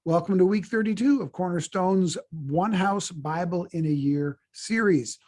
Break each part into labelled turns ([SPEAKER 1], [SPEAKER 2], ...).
[SPEAKER 1] Welcome to week 32 of Cornerstone's One House Bible in a Year series.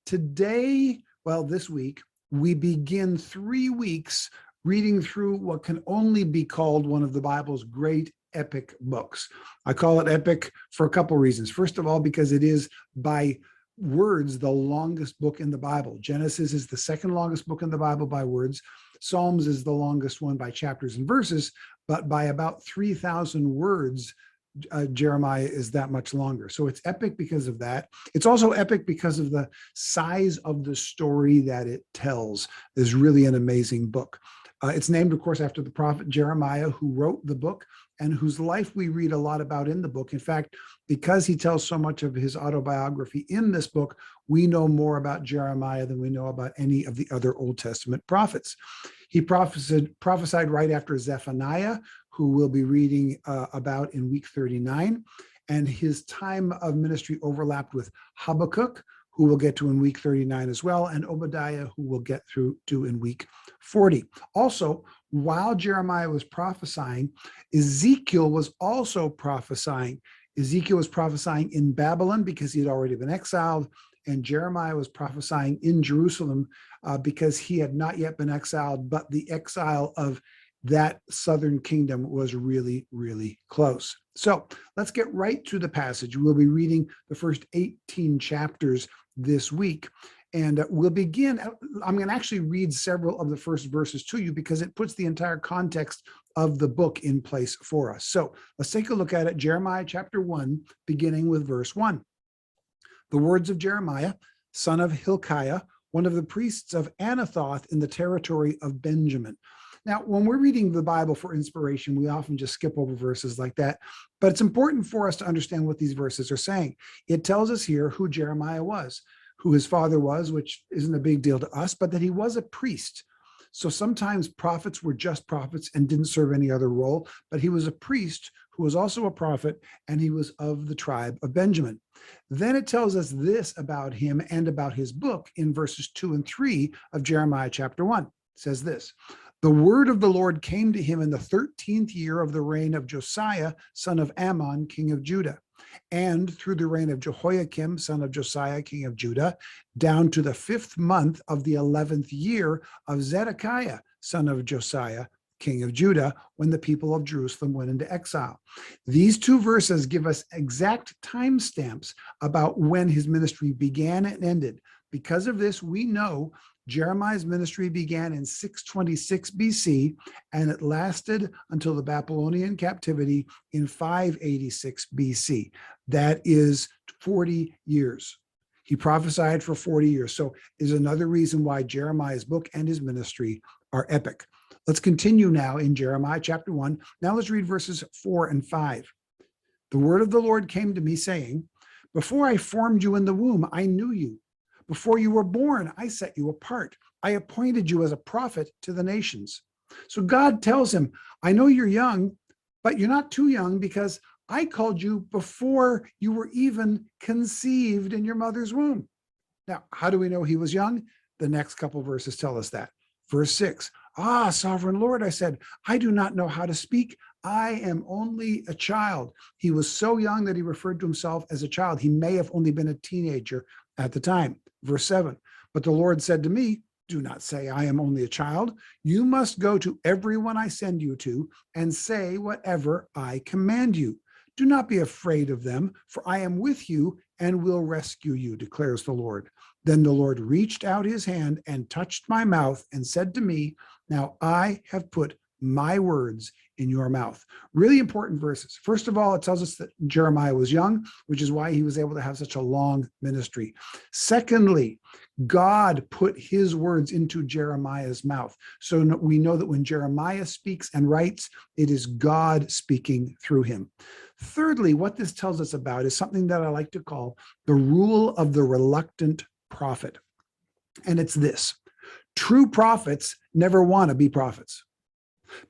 [SPEAKER 1] Today, this week, we begin 3 weeks reading through what can only be called one of the Bible's great epic books. I call it epic for a couple reasons. First of all, because it is by words the longest book in the Bible. Genesis is the second longest book in the Bible by words. Psalms is the longest one by chapters and verses, but by about 3,000 words, Jeremiah is that much longer. So it's epic because of that. It's also epic because of the size of the story that it tells. It's really an amazing book. It's named, of course, after the prophet Jeremiah, who wrote the book and whose life we read a lot about in the book. In fact, because he tells so much of his autobiography in this book, we know more about Jeremiah than we know about any of the other Old Testament prophets. He prophesied right after Zephaniah, who we'll be reading about in week 39. And his time of ministry overlapped with Habakkuk, who we'll get to in week 39 as well, and Obadiah, who we'll get through to in week 40. Also, while Jeremiah was prophesying, Ezekiel was also prophesying. Ezekiel was prophesying in Babylon because he had already been exiled, and Jeremiah was prophesying in Jerusalem because he had not yet been exiled, but the exile of that southern kingdom was really, really close. So let's get right to the passage. We'll be reading the first 18 chapters this week. And we'll begin, I'm going to actually read several of the first verses to you because it puts the entire context of the book in place for us. So let's take a look at it. Jeremiah chapter 1, beginning with verse 1. The words of Jeremiah, son of Hilkiah, one of the priests of Anathoth in the territory of Benjamin. Now, when we're reading the Bible for inspiration, we often just skip over verses like that, but it's important for us to understand what these verses are saying. It tells us here who Jeremiah was, who his father was, which isn't a big deal to us, but that he was a priest. So sometimes prophets were just prophets and didn't serve any other role, but he was a priest who was also a prophet, and he was of the tribe of Benjamin. Then it tells us this about him and about his book in verses 2 and 3 of Jeremiah chapter 1. It says this: the word of the Lord came to him in the 13th year of the reign of Josiah, son of Ammon, king of Judah, and through the reign of Jehoiakim, son of Josiah, king of Judah, down to the 5th month of the 11th year of Zedekiah, son of Josiah, king of Judah, when the people of Jerusalem went into exile. These two verses give us exact timestamps about when his ministry began and ended. Because of this, we know Jeremiah's ministry began in 626 BC, and it lasted until the Babylonian captivity in 586 BC. That is 40 years. He prophesied for 40 years. So is another reason why Jeremiah's book and his ministry are epic. Let's continue now in Jeremiah chapter 1. Now let's read verses 4 and 5. The word of the Lord came to me saying, before I formed you in the womb, I knew you. Before you were born, I set you apart. I appointed you as a prophet to the nations. So God tells him, I know you're young, but you're not too young because I called you before you were even conceived in your mother's womb. Now, how do we know he was young? The next couple verses tell us that. Verse 6, sovereign Lord, I said, I do not know how to speak. I am only a child. He was so young that he referred to himself as a child. He may have only been a teenager at the time. Verse 7, but the Lord said to me, do not say I am only a child. You must go to everyone I send you to and say whatever I command you. Do not be afraid of them, for I am with you and will rescue you, declares the Lord. Then the Lord reached out his hand and touched my mouth and said to me, now I have put my words in your mouth. Really important verses. First of all, it tells us that Jeremiah was young, which is why he was able to have such a long ministry. Secondly, God put his words into Jeremiah's mouth. So we know that when Jeremiah speaks and writes, it is God speaking through him. Thirdly, what this tells us about is something that I like to call the rule of the reluctant prophet. And it's this: true prophets never want to be prophets.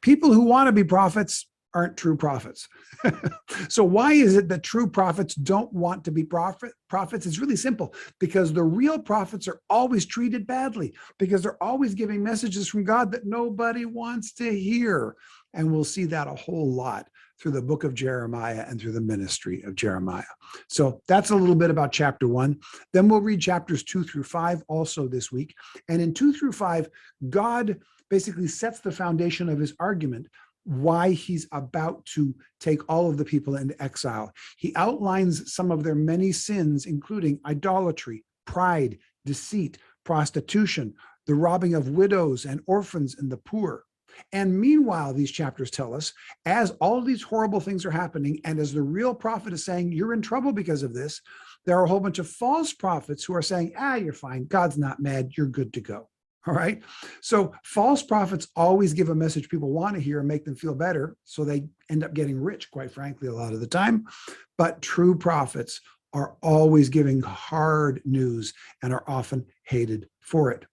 [SPEAKER 1] People who want to be prophets aren't true prophets. So why is it that true prophets don't want to be prophets? It's really simple, because the real prophets are always treated badly, because they're always giving messages from God that nobody wants to hear. And we'll see that a whole lot through the book of Jeremiah and through the ministry of Jeremiah. So that's a little bit about chapter 1. Then we'll read chapters 2 through 5 also this week. And in 2 through 5, God basically sets the foundation of his argument why he's about to take all of the people into exile. He outlines some of their many sins, including idolatry, pride, deceit, prostitution, the robbing of widows and orphans and the poor. And meanwhile, these chapters tell us, as all of these horrible things are happening, and as the real prophet is saying, you're in trouble because of this, there are a whole bunch of false prophets who are saying, you're fine. God's not mad. You're good to go. All right. So false prophets always give a message people want to hear and make them feel better. So they end up getting rich, quite frankly, a lot of the time. But true prophets are always giving hard news and are often hated for it.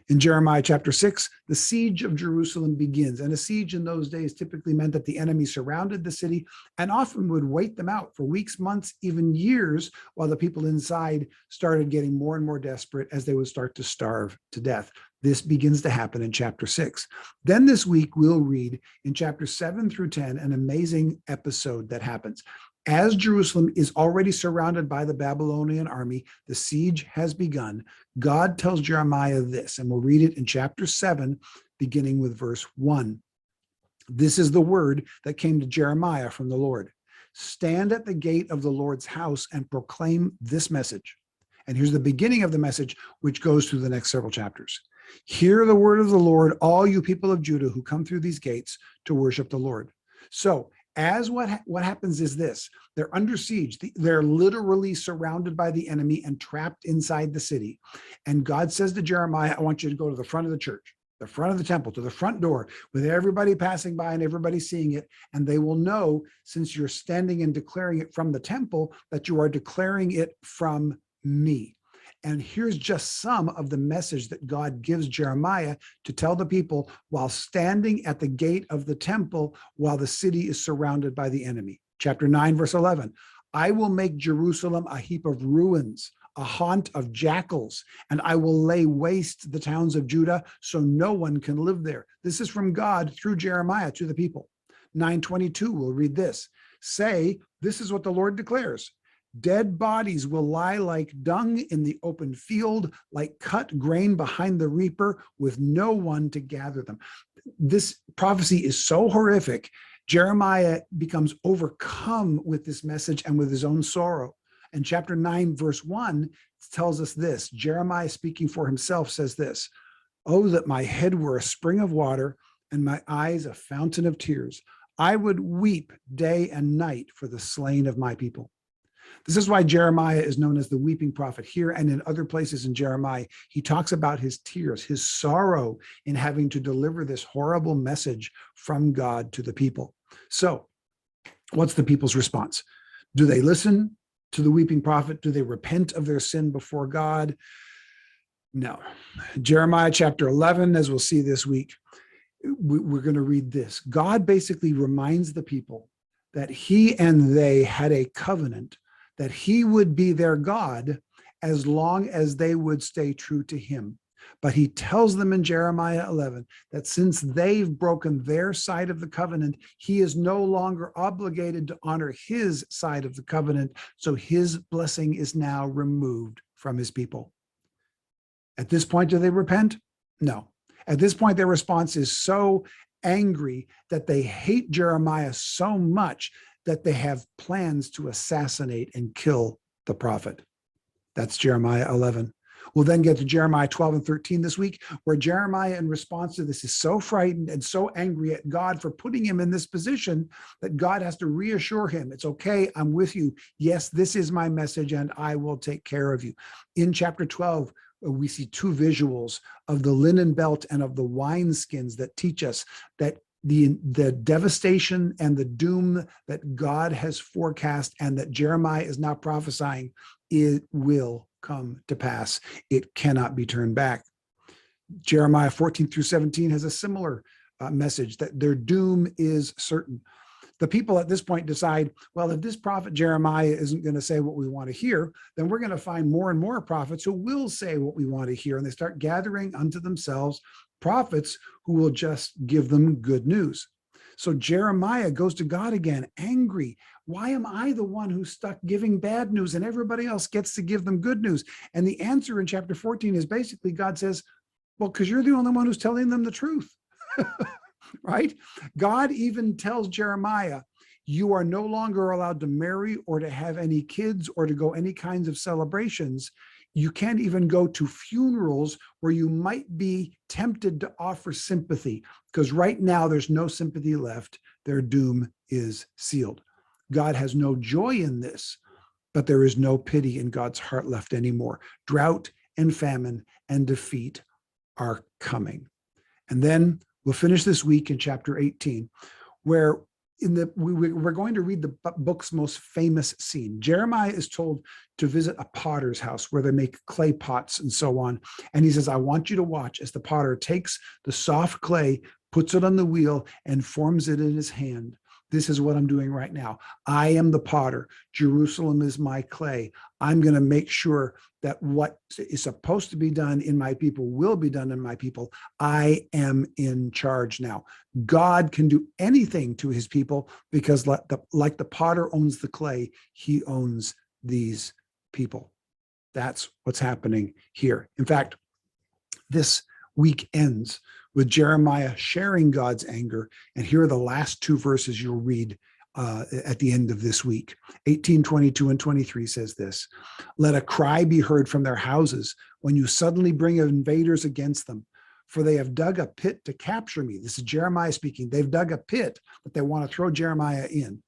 [SPEAKER 1] In Jeremiah chapter 6, the siege of Jerusalem begins. And a siege in those days typically meant that the enemy surrounded the city and often would wait them out for weeks, months, even years, while the people inside started getting more and more desperate as they would start to starve to death. This begins to happen in chapter 6. Then this week, we'll read in chapters 7 through 10 an amazing episode that happens. As Jerusalem is already surrounded by the Babylonian army, the siege has begun. God tells Jeremiah this, and we'll read it in chapter 7, beginning with verse 1. This is the word that came to Jeremiah from the Lord. Stand at the gate of the Lord's house and proclaim this message. And here's the beginning of the message, which goes through the next several chapters. Hear the word of the Lord, all you people of Judah who come through these gates to worship the Lord. So, as what happens is this, they're under siege. They're literally surrounded by the enemy and trapped inside the city. And God says to Jeremiah, I want you to go to the front of the church, the front of the temple, to the front door, with everybody passing by and everybody seeing it. And they will know, since you're standing and declaring it from the temple, that you are declaring it from me. And here's just some of the message that God gives Jeremiah to tell the people while standing at the gate of the temple while the city is surrounded by the enemy. Chapter 9, verse 11, I will make Jerusalem a heap of ruins, a haunt of jackals, and I will lay waste the towns of Judah so no one can live there. This is from God through Jeremiah to the people. 9:22, we'll read this. Say, this is what the Lord declares. Dead bodies will lie like dung in the open field, like cut grain behind the reaper, with no one to gather them. This prophecy is so horrific. Jeremiah becomes overcome with this message and with his own sorrow. And chapter 9, verse 1 tells us this. Jeremiah, speaking for himself, says this, oh, that my head were a spring of water and my eyes a fountain of tears. I would weep day and night for the slain of my people. This is why Jeremiah is known as the weeping prophet. Here and in other places in Jeremiah, he talks about his tears, his sorrow in having to deliver this horrible message from God to the people. So what's the people's response? Do they listen to the weeping prophet? Do they repent of their sin before God? No. Jeremiah chapter 11, as we'll see this week, we're going to read this. God basically reminds the people that he and they had a covenant, that he would be their God as long as they would stay true to him. But he tells them in Jeremiah 11 that since they've broken their side of the covenant, he is no longer obligated to honor his side of the covenant. So his blessing is now removed from his people. At this point, do they repent? No. At this point, their response is so angry that they hate Jeremiah so much that they have plans to assassinate and kill the prophet. That's Jeremiah 11. We'll then get to Jeremiah 12 and 13 this week, where Jeremiah, in response to this, is so frightened and so angry at God for putting him in this position that God has to reassure him, it's okay, I'm with you. Yes, this is my message and I will take care of you. In chapter 12, we see two visuals of the linen belt and of the wineskins that teach us that the devastation and the doom that God has forecast and that Jeremiah is now prophesying, it will come to pass. It cannot be turned back. Jeremiah 14 through 17 has a similar message that their doom is certain. The people at this point decide, well, if this prophet Jeremiah isn't going to say what we want to hear, then we're going to find more and more prophets who will say what we want to hear. And they start gathering unto themselves prophets who will just give them good news. So Jeremiah goes to God again, angry. Why am I the one who's stuck giving bad news and everybody else gets to give them good news? And the answer in chapter 14 is basically God says, well, because you're the only one who's telling them the truth, right? God even tells Jeremiah, you are no longer allowed to marry or to have any kids or to go any kinds of celebrations. You can't even go to funerals where you might be tempted to offer sympathy, because right now there's no sympathy left. Their doom is sealed. God has no joy in this, but there is no pity in God's heart left anymore. Drought and famine and defeat are coming. And then we'll finish this week in chapter 18, where we're going to read the book's most famous scene. Jeremiah is told to visit a potter's house where they make clay pots and so on. And he says, I want you to watch as the potter takes the soft clay, puts it on the wheel, and forms it in his hand. This is what I'm doing right now. I am the potter. Jerusalem is my clay. I'm going to make sure that what is supposed to be done in my people will be done in my people. I am in charge now. God can do anything to his people because like the potter owns the clay, he owns these people. That's what's happening here. In fact, this week ends with Jeremiah sharing God's anger. And here are the last two verses you'll read at the end of this week. 18:22 and 23 says this, let a cry be heard from their houses when you suddenly bring invaders against them, for they have dug a pit to capture me. This is Jeremiah speaking. They've dug a pit that they want to throw Jeremiah in,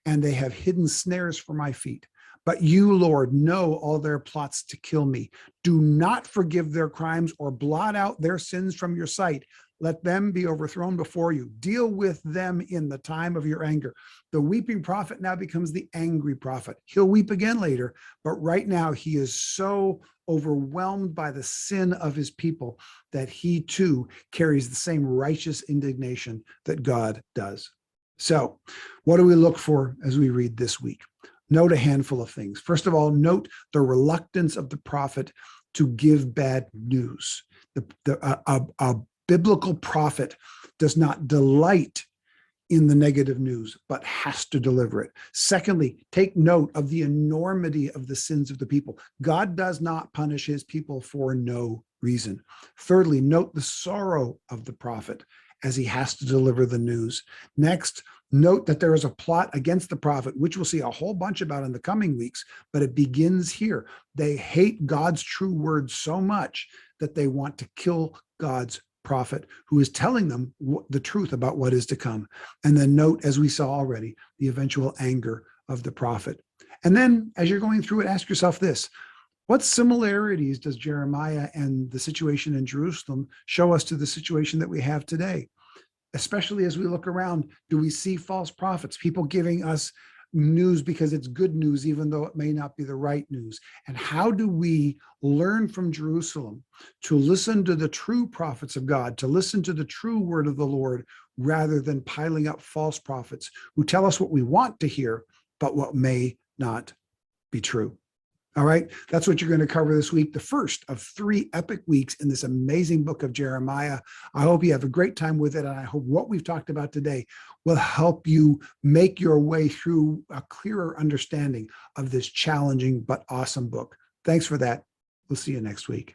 [SPEAKER 1] and they have hidden snares for my feet. But you, Lord, know all their plots to kill me. Do not forgive their crimes or blot out their sins from your sight. Let them be overthrown before you. Deal with them in the time of your anger. The weeping prophet now becomes the angry prophet. He'll weep again later, but right now he is so overwhelmed by the sin of his people that he too carries the same righteous indignation that God does. So, what do we look for as we read this week? Note a handful of things. First of all, note the reluctance of the prophet to give bad news. A biblical prophet does not delight in the negative news, but has to deliver it. Secondly, take note of the enormity of the sins of the people. God does not punish his people for no reason. Thirdly, note the sorrow of the prophet as he has to deliver the news. Next, note that there is a plot against the prophet, which we'll see a whole bunch about in the coming weeks, but it begins here. They hate God's true word so much that they want to kill God's prophet who is telling them the truth about what is to come. And then note, as we saw already, the eventual anger of the prophet. And then as you're going through it, ask yourself this, what similarities does Jeremiah and the situation in Jerusalem show us to the situation that we have today? Especially as we look around, do we see false prophets, people giving us news because it's good news, even though it may not be the right news? And how do we learn from Jerusalem to listen to the true prophets of God, to listen to the true word of the Lord, rather than piling up false prophets who tell us what we want to hear, but what may not be true? All right, that's what you're going to cover this week, the first of 3 epic weeks in this amazing book of Jeremiah. I hope you have a great time with it, and I hope what we've talked about today will help you make your way through a clearer understanding of this challenging but awesome book. Thanks for that. We'll see you next week.